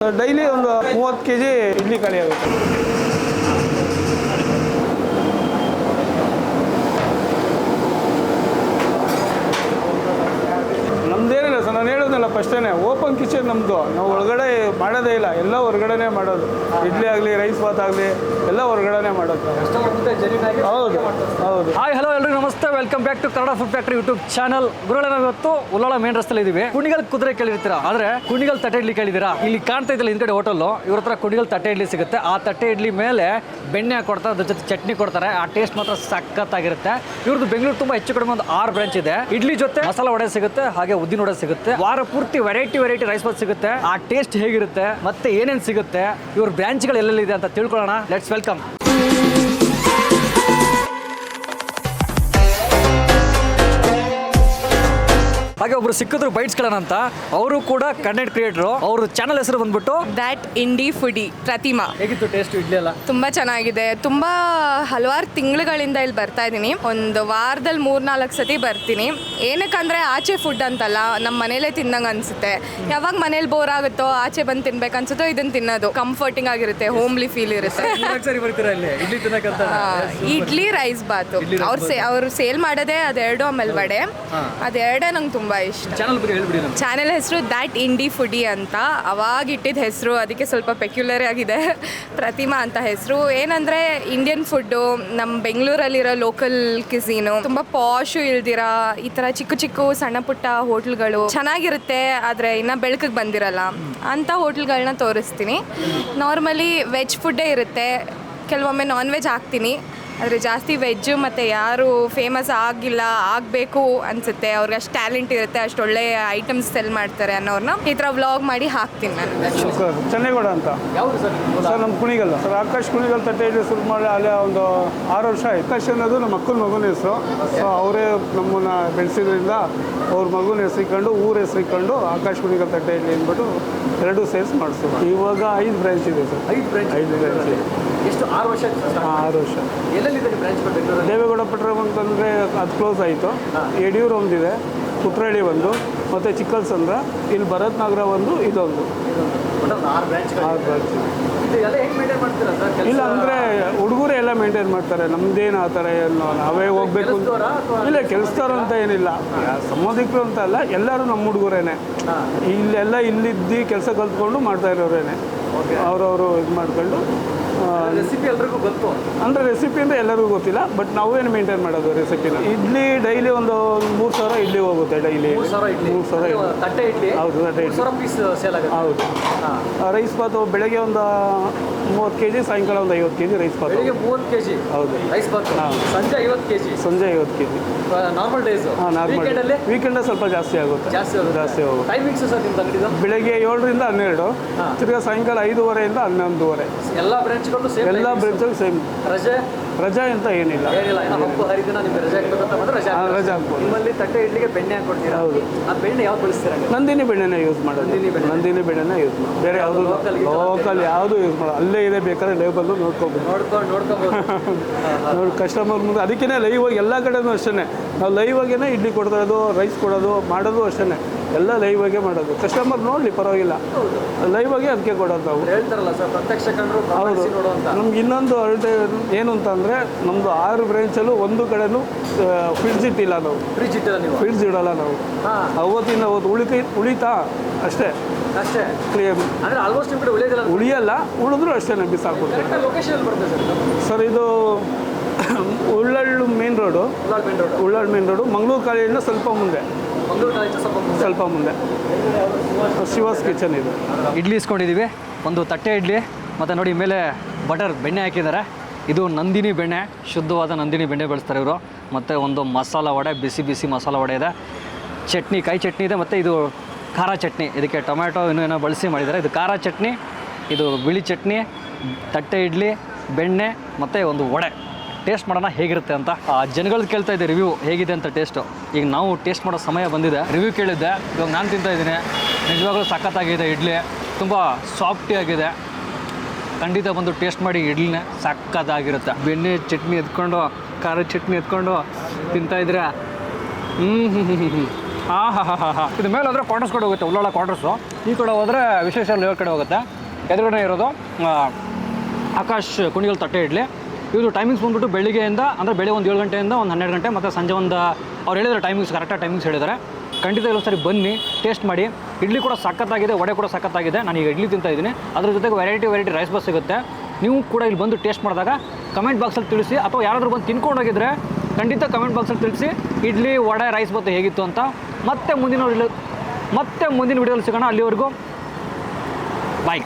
Daily ಒಂದು 30 kg idli ಖಾಲಿ ಆಗುತ್ತೆ. ನಮ್ದೇನಿಲ್ಲ ಸರ್, ನಾನು ಹೇಳೋದಿಲ್ಲ ಫಸ್ಟೇ, ಓಪನ್ ಕಿಚನ್ ನಮ್ಮದು. ನಾವು ಒಳಗಡೆ ಮಾಡೋದೇ ಇಲ್ಲ, ಎಲ್ಲ ಹೊರಗಡೆನೇ ಮಾಡೋದು. ಇಡ್ಲಿ ಆಗಲಿ, ರೈಸ್ ಬಾತ್ ಆಗಲಿ, ಎಲ್ಲ ಹೊರಗಡೆನೇ ಮಾಡೋದು. ಹೌದು ಹೌದು. ಹಾಯ್ ಹಲೋ ಎಲ್ರಿಗೂ ನಮಸ್ತೆ, welcome back to Kannada food factory YouTube channel. ಗುರುಗಳ ಇವತ್ತು ಉಳ್ಳಾಳ ಮೇನ್ ರಸ್ತೆಯಲ್ಲಿ ಇದೀವಿ. ಕುಣಿಗಲ್ ಕುದುರೆ ಕೇಳಿರ್ತೀರಾ, ಆದ್ರೆ ಕುಣಿಗಲ್ ತಟ್ಟೆ ಇಡ್ಲಿ ಕೇಳಿದಿರಾ? ಇಲ್ಲಿ ಕಾಣ್ತಾ ಇದ್ದಲ್ಲ ಹಿಂದ್ಗಡೆ ಹೋಟೆಲ್, ಇವ್ರ ಹತ್ರ ಕುಣಿಗಲ್ ತಟ್ಟೆ ಇಡ್ಲಿ ಸಿಗುತ್ತೆ. ಆ ತಟ್ಟೆ ಇಡ್ಲಿ ಮೇಲೆ ಬೆಣ್ಣೆ ಕೊಡ್ತಾರೆ, ಅದ್ರ ಜೊತೆ ಚಟ್ನಿ ಕೊಡ್ತಾರೆ. ಆ ಟೇಸ್ಟ್ ಮಾತ್ರ ಸಖತ್ತಾಗಿರುತ್ತೆ. ಇವ್ರದ್ದು ಬೆಂಗಳೂರು ತುಂಬಾ ಹೆಚ್ಚು ಕಡಿಮೆ ಒಂದು 6 ಬ್ರಾಂಚ್ ಇದೆ. ಇಡ್ಲಿ ಜೊತೆ ಮಸಾಲ ವಡೆ ಸಿಗುತ್ತೆ, ಹಾಗೆ ಉದ್ದಿನ ವಡೆ ಸಿಗುತ್ತೆ. ವಾರ ಪೂರ್ತಿ ವೆರೈಟಿ ರೈಸ್ ಬಾತ್ ಸಿಗುತ್ತೆ. ಆ ಟೇಸ್ಟ್ ಹೇಗಿರುತ್ತೆ ಮತ್ತೆ ಏನೇನು ಸಿಗುತ್ತೆ, ಇವ್ರ ಬ್ರಾಂಚ್ಗಳು ಎಲ್ಲೆಲ್ಲಿದೆ ಅಂತ ತಿಳ್ಕೊಳ್ಳೋಣ. Let's welcome. ಹಾಗೆ ಒಬ್ರು ಸಿಕ್ಕಿದ್ರು ಬೈಟ್ಸ್ಗಳನ್ನ ಅಂತ, ಅವರು ಕೂಡ ಕಂಟೆಂಟ್ ಕ್ರಿಯೇಟರ್. ಅವ್ರ ಚಾನಲ್ ಹೆಸರು ಬಂದ್ಬಿಟ್ಟು ದ್ಯಾಟ್ ಇಂಡಿ ಫುಡಿ ಪ್ರತಿಮಾ. ಹೇಗಿತ್ತು ಟೇಸ್ಟ್ ಇಡ್ಲಿ ಎಲ್ಲ? ತುಂಬಾ ಚೆನ್ನಾಗಿದೆ. ತುಂಬಾ ಹಲವಾರು ತಿಂಗಳುಗಳಿಂದ ಇಲ್ಲಿ ಬರ್ತಾ ಇದ್ದೀನಿ. ಒಂದು ವಾರದಲ್ಲಿ 3-4 ಸತಿ ಬರ್ತೀನಿ. ಏನಕ್ಕಂದ್ರೆ ಆಚೆ ಫುಡ್ ಅಂತಲ್ಲ, ನಮ್ಮ ಮನೇಲೇ ತಿನ್ನಂಗೆ ಅನ್ಸುತ್ತೆ. ಯಾವಾಗ ಮನೇಲಿ ಬೋರ್ ಆಗುತ್ತೋ ಆಚೆ ಬಂದು ತಿನ್ಬೇಕು ಅನ್ಸುತ್ತೋ ಇದನ್ನ ತಿನ್ನೋದು ಕಂಫರ್ಟಿಂಗ್ ಆಗಿರುತ್ತೆ, ಹೋಮ್ಲಿ ಫೀಲ್ ಇರುತ್ತೆ. ಇಡ್ಲಿ ರೈಸ್ ಬಾತು ಅವ್ರು ಸೇಲ್ ಮಾಡೋದೇ ಅದೆರಡು, ಆಮೇಲೆ ವಡೆ, ಅದೆರಡೇ ನಂಗೆ ತುಂಬಾ ಇಷ್ಟ. ಚಾನೆಲ್ ಹೆಸರು ದ್ಯಾಟ್ ಇಂಡಿ ಫುಡಿ ಅಂತ. ಅವಾಗ ಇಟ್ಟಿದ್ದ ಹೆಸರು, ಅದಕ್ಕೆ ಸ್ವಲ್ಪ ಪೆಕ್ಯುಲರ್ ಆಗಿದೆ. ಪ್ರತಿಮಾ ಅಂತ ಹೆಸರು. ಏನಂದ್ರೆ ಇಂಡಿಯನ್ ಫುಡ್ಡು, ನಮ್ಮ ಬೆಂಗಳೂರಲ್ಲಿರೋ ಲೋಕಲ್ ಕ್ಯುಸೀನು, ತುಂಬಾ ಪಾಶು ಇಲ್ದಿರ ಈ ತರ ಚಿಕ್ಕ ಚಿಕ್ಕ ಸಣ್ಣ ಪುಟ್ಟ ಹೋಟ್ಲ್ಗಳು ಚೆನ್ನಾಗಿರುತ್ತೆ. ಆದ್ರೆ ಇನ್ನ ಬೆಳಕಿಗೆ ಬಂದಿರಲ್ಲ ಅಂತ ಹೋಟ್ಲ್ಗಳನ್ನ ತೋರಿಸ್ತೀನಿ. ನಾರ್ಮಲಿ ವೆಜ್ ಫುಡ್ಡೇ ಇರುತ್ತೆ, ಕೆಲವೊಮ್ಮೆ ನಾನ್ ವೆಜ್ ಹಾಕ್ತೀನಿ. ಆದರೆ ಜಾಸ್ತಿ ವೆಜ್ಜು, ಮತ್ತು ಯಾರು ಫೇಮಸ್ ಆಗಿಲ್ಲ, ಆಗಬೇಕು ಅನಿಸುತ್ತೆ, ಅವ್ರಿಗೆ ಅಷ್ಟು ಟ್ಯಾಲೆಂಟ್ ಇರುತ್ತೆ, ಅಷ್ಟು ಒಳ್ಳೆ ಐಟಮ್ಸ್ ಸೆಲ್ ಮಾಡ್ತಾರೆ ಅನ್ನೋರನ್ನ ಈ ಥರ ವ್ಲಾಗ್ ಮಾಡಿ ಹಾಕ್ತೀನಿ ನಾನು. ಸರ್ ಚೆನ್ನೇಗೌಡ ಅಂತ ಸರ್, ನಮ್ಮ ಕುಣಿಗಲ್ ಸರ್. ಆಕಾಶ್ ಕುಣಿಗಲ್ ತಟ್ಟೆ ಇಡ್ಲಿ ಶುರು ಮಾಡಿ ಅಲ್ಲೇ ಒಂದು 6 ವರ್ಷ ಆಯ್ತು. ಆಕಾಶ್ ಅನ್ನೋದು ನಮ್ಮ ಮಗನ ಹೆಸರು. ಸೊ ಅವರೇ ನಮ್ಮನ್ನು ಬೆಳೆಸಿದ್ರಿಂದ ಅವ್ರ ಮಗನ ಹೆಸರಿಕೊಂಡು ಊರ ಹೆಸರಿಕೊಂಡು ಆಕಾಶ್ ಕುಣಿಗಲ್ ತಟ್ಟೆ ಇಡ್ಲಿ ಅಂದ್ಬಿಟ್ಟು 2 ಸೇಲ್ಸ್ ಮಾಡಿಸೋದು. ಇವಾಗ 5 ಬ್ರಾಂಚ್ ಇದೆ ಸರ್. 5 ಬ್ರಾಂಚ್ ಇದೆ. ಎಷ್ಟು? 6 ವರ್ಷ. 6 ವರ್ಷ. ಎಲ್ಲೆಲ್ಲಿದೆ ಬ್ರಾಂಚ್? ದೇವೇಗೌಡ ಪೆಟ್ರೋಲ್ ಅಂತಂದರೆ ಅದು ಕ್ಲೋಸ್ ಆಯಿತು. ಯಡಿಯೂರು ಒಂದಿದೆ, ಕುಟ್ರಳ್ಳಿ ಒಂದು, ಮತ್ತು ಚಿಕ್ಕಲ್ಸಂದ್ರ, ಇಲ್ಲಿ ಭರತ್ ನಗರ ಒಂದು, ಇದೊಂದು. 6 ಬ್ರಾಂಚ್. ಇಲ್ಲ ಅಂದರೆ ಹುಡುಗರೇ ಎಲ್ಲ ಮೇಂಟೈನ್ ಮಾಡ್ತಾರೆ. ನಮ್ದೇನು ಆ ಥರ ಏನು ನಾವೇ ಹೋಗ್ಬೇಕು ಇಲ್ಲ, ಕೆಲಸದವ್ರು ಅಂತ ಏನಿಲ್ಲ, ಸಂಬಂಧಿಕರು ಅಂತ ಅಲ್ಲ, ಎಲ್ಲರೂ ನಮ್ಮ ಹುಡುಗರೇನೆ. ಇಲ್ಲೆಲ್ಲ ಇಲ್ಲಿದ್ದು ಕೆಲಸ ಕಲ್ತ್ಕೊಂಡು ಮಾಡ್ತಾ ಇರೋರೇನೆ. ಅವರವರು ಇದು ಮಾಡ್ಕೊಂಡು ರೆಸಿಪಿ ಎಲ್ರಿಗೂ ಗೊತ್ತು ಅಂದರೆ ರೆಸಿಪಿ ಅಂದರೆ ಎಲ್ಲರಿಗೂ ಗೊತ್ತಿಲ್ಲ, ಬಟ್ ನಾವೇನು ಮೇಂಟೈನ್ ಮಾಡೋದು ರೆಸಿಪಿನ. ಇಡ್ಲಿ ಡೈಲಿ ಒಂದು 3,000 ಇಡ್ಲಿ ಹೋಗುತ್ತೆ. ಡೈಲಿ 3,000 ತಟ್ಟೆ ಇಡ್ಲಿ. ಹೌದು, ತಟ್ಟೆ ಇಡ್ಲಿ ಪೀಸ್ ಸೇಲ್ ಆಗುತ್ತೆ. ಹೌದು. ರೈಸ್ ಬಾತು ಬೆಳಗ್ಗೆ ಒಂದು 30 kg, ಸಾಯಂಕಾಲ ಒಂದು 50 kg ರೈಸ್ ಬಾತು. 30 kg ಹೌದು ರೈಸ್ ಬಾತು. ಸಂಜೆ 50 kg. ಸಂಜೆ 50 kg normal days. Normal weekend ಸ್ವಲ್ಪ ಜಾಸ್ತಿ ಆಗುತ್ತೆ. ಜಾಸ್ತಿ ಹೋಗುತ್ತೆ. ಟೈಮಿಂಗ್ಸ್ ಸರ್ ನಿಮ್ದು ಅಂಗಡಿದು? ಬೆಳಗ್ಗೆ 7ರಿಂದ 12, ತಿರ್ಗಾ ಸಾಯಂಕಾಲ 5:30ಯಿಂದ 11:30. ಎಲ್ಲ ಬ್ರಾಂಚ್ಗಳು ಸೇಮ್? ಎಲ್ಲ ಬ್ರಾಂಚಲ್ಲಿ ಸೇಮ್. ರಜೆ ಅಂತ ಏನಿಲ್ಲ. ಹಬ್ಬ ಹರಿದಿನ ನಿಮಗೆ ರಜೆ ಹಾಕ್ಬೇಕಂತ ಬಂದ್ರೆ ರಜೆ ಹಾಕ್ಬೋದು. ನಿಮ್ಮಲ್ಲಿ ತಟ್ಟೆ ಇಡ್ಲಿಗೆ ಬೆಣ್ಣೆ ಹಾಕೊಡ್ತೀರಾ? ಹೌದು. ಆ ಬೆಣ್ಣೆ ಯಾವ್ದು ಬಳಸ್ತೀರಾ? ನಂದಿನಿ ಬೆಣ್ಣೆನ ಯೂಸ್ ಮಾಡೋದು. ನಂದಿನಿ ಬೆಣ್ಣೆನ ಯೂಸ್ ಮಾಡಿ, ಬೇರೆ ಯಾವುದು ಲೋಕಲ್ ಯಾವುದು ಯೂಸ್ ಮಾಡೋದು. ಅಲ್ಲೇ ಇದೆ, ಬೇಕಾದ್ರೆ ಲೇಬಲ್ಲು ನೋಡ್ಕೋಬೋದು. ನೋಡಿ ಕಸ್ಟಮರ್ ಮುಂದೆ. ಅದಕ್ಕೇ ಲೈವ್ ಆಗಿ ಎಲ್ಲ ಕಡೆನೂ ಅಷ್ಟೇ, ನಾವು ಲೈವ್ ಆಗೇನೆ ಇಡ್ಲಿ ಕೊಡ್ತಾ ರೈಸ್ ಕೊಡೋದು ಮಾಡೋದು ಅಷ್ಟೇ. ಎಲ್ಲ ಲೈವ್ ಆಗೇ ಮಾಡೋದು. ಕಸ್ಟಮರ್ ನೋಡಲಿ ಪರವಾಗಿಲ್ಲ, ಲೈವ್ ಆಗಿ ಅದಕ್ಕೆ ಕೊಡೋದು ನಾವು. ಹೇಳ್ತಾರಲ್ಲ ಸರ್, ಪ್ರತ್ಯಕ್ಷ ಕಂಡ್ರು ಹೌದು. ನಮ್ಗೆ ಇನ್ನೊಂದು ಅಳತೆ ಏನು ಅಂತಂದರೆ, ನಮ್ಮದು 6 ಬ್ರಾಂಚಲ್ಲೂ ಒಂದು ಕಡೆನೂ ಫ್ರಿಡ್ಜ್ ಇಟ್ಟಿಲ್ಲ ನಾವು. ಫ್ರಿಡ್ಜ್ ಇಡಲ್ಲ ನಾವು. ಅವತ್ತಿಂದ ಉಳಿತಾ ಅಷ್ಟೇ ಕ್ಲಿಯರ್. ಅಂದರೆ ಆಲ್ಮೋಸ್ಟ್ ನಿಮ್ಮ ಕಡೆ ಉಳಿಯಲ್ಲ, ಉಳಿದ್ರು ಅಷ್ಟೇ ಬಿಸಾಕ್ಬಿಡ್ತೀವಿ. ಲೊಕೇಶನ್ ಬರ್ತದೆ ಸರ್ ಇದು Ullal main road. Ullal main road, Mangaluru ಕಾಲೇಜಿನ ಸ್ವಲ್ಪ ಮುಂದೆ. ಶಿವಾಸ್ ಕಿಚನ್ ಇದೆ. ಇಡ್ಲಿ ಇಸ್ಕೊಂಡಿದ್ದೀವಿ, ಒಂದು ತಟ್ಟೆ ಇಡ್ಲಿ, ಮತ್ತು ನೋಡಿ ಮೇಲೆ ಬಟರ್ ಬೆಣ್ಣೆ ಹಾಕಿದ್ದಾರೆ. ಇದು ನಂದಿನಿ ಬೆಣ್ಣೆ, ಶುದ್ಧವಾದ ನಂದಿನಿ ಬೆಣ್ಣೆ ಬಳಸ್ತಾರೆ ಇವರು. ಮತ್ತು ಒಂದು ಮಸಾಲ ವಡೆ, ಬಿಸಿ ಮಸಾಲ ವಡೆ ಇದೆ. ಚಟ್ನಿ, ಕಾಯಿ ಚಟ್ನಿ ಇದೆ, ಮತ್ತು ಇದು ಖಾರ ಚಟ್ನಿ. ಇದಕ್ಕೆ ಟೊಮ್ಯಾಟೊ ಏನೋ ಬಳಸಿ ಮಾಡಿದ್ದಾರೆ. ಇದು ಖಾರ ಚಟ್ನಿ, ಇದು ಬಿಳಿ ಚಟ್ನಿ, ತಟ್ಟೆ ಇಡ್ಲಿ, ಬೆಣ್ಣೆ ಮತ್ತು ಒಂದು ವಡೆ. ಟೇಸ್ಟ್ ಮಾಡೋಣ ಹೇಗಿರುತ್ತೆ ಅಂತ. ಜನಗಳು ಕೇಳ್ತಾ ಇದ್ದೆ ರಿವ್ಯೂ ಹೇಗಿದೆ ಅಂತ ಟೇಸ್ಟು. ಈಗ ನಾವು ಟೇಸ್ಟ್ ಮಾಡೋ ಸಮಯ ಬಂದಿದೆ. ರಿವ್ಯೂ ಕೇಳಿದ್ದೆ, ಇವಾಗ ನಾನು ತಿಂತಾ ಇದ್ದೀನಿ. ನಿಜವಾಗ್ಲೂ ಸಖತ್ತಾಗಿದೆ ಇಡ್ಲಿ, ತುಂಬ ಸಾಫ್ಟಿ ಆಗಿದೆ. ಖಂಡಿತ ಬಂದು ಟೇಸ್ಟ್ ಮಾಡಿ, ಇಡ್ಲಿನೇ ಸಖತ್ತಾಗಿರುತ್ತೆ. ಬೆಣ್ಣೆ ಚಟ್ನಿ ಎತ್ಕೊಂಡು, ಖಾರ ಚಟ್ನಿ ಎತ್ಕೊಂಡು ತಿಂತಾಯಿದ್ರೆ ಹಾಂ ಹಾಂ ಹಾಂ ಹಾಂ ಹಾಂ ಇದು ಮೇಲೆ ಹೋದರೆ ಕ್ವಾರ್ಟರ್ಸ್ ಕಡೆ ಹೋಗುತ್ತೆ, ಉಳ್ಳಾಳ ಕ್ವಾರ್ಟರ್ಸು. ಈ ಕಡೆ ಹೋದರೆ ವಿಶ್ವೇಶ್ವರ ಲೇಔಟ್ ಕಡೆ ಹೋಗುತ್ತೆ. ಎದುರುಗಡೆ ಇರೋದು ಆಕಾಶ್ ಕುಣಿಗಲ್ ತಟ್ಟೆ ಇಡ್ಲಿ. ಇದು ಟೈಮಿಂಗ್ಸ್ ಬಂದ್ಬಿಟ್ಟು ಬೆಳಿಗ್ಗೆಯಿಂದ ಅಂದರೆ ಬೆಳಿಗ್ಗೆ ಒಂದು 7 ಗಂಟೆಯಿಂದ ಒಂದು 12 ಗಂಟೆ, ಮತ್ತು ಸಂಜೆ ಒಂದು ಅವ್ರು ಹೇಳಿದ್ದಾರೆ ಟೈಮಿಂಗ್ಸ್, ಕರೆಕ್ಟಾಗಿ ಟೈಮಿಂಗ್ಸ್ ಹೇಳಿದ್ದಾರೆ. ಖಂಡಿತ ಇಲ್ಲೊಂದು ಸರಿ ಬನ್ನಿ, ಟೇಸ್ಟ್ ಮಾಡಿ. ಇಡ್ಲಿ ಕೂಡ ಸಖತ್ತಾಗಿದೆ, ವಡೆ ಕೂಡ ಸಖತ್ತಾಗಿದೆ. ನಾನು ಈಗ ಇಡ್ಲಿ ತಿಂತಾ ಇದ್ದೀನಿ. ಅದ್ರ ಜೊತೆಗೆ ವೆರೈಟಿ ರೈಸ್ ಬಾತ್ ಸಿಗುತ್ತೆ. ನೀವು ಕೂಡ ಇಲ್ಲಿ ಬಂದು ಟೇಸ್ಟ್ ಮಾಡಿದಾಗ ಕಮೆಂಟ್ ಬಾಕ್ಸಲ್ಲಿ ತಿಳಿಸಿ, ಅಥವಾ ಯಾರಾದರೂ ಬಂದು ತಿನ್ಕೊಂಡೋಗಿದ್ರೆ ಖಂಡಿತ ಕಮೆಂಟ್ ಬಾಕ್ಸಲ್ಲಿ ತಿಳಿಸಿ ಇಡ್ಲಿ ವಡೆ ರೈಸ್ ಬಾತ್ ಹೇಗಿತ್ತು ಅಂತ. ಮತ್ತೆ ಮುಂದಿನ ವಿಡಿಯೋದಲ್ಲಿ ಸಿಗೋಣ. ಅಲ್ಲಿವರೆಗೂ ಬಾಯ್.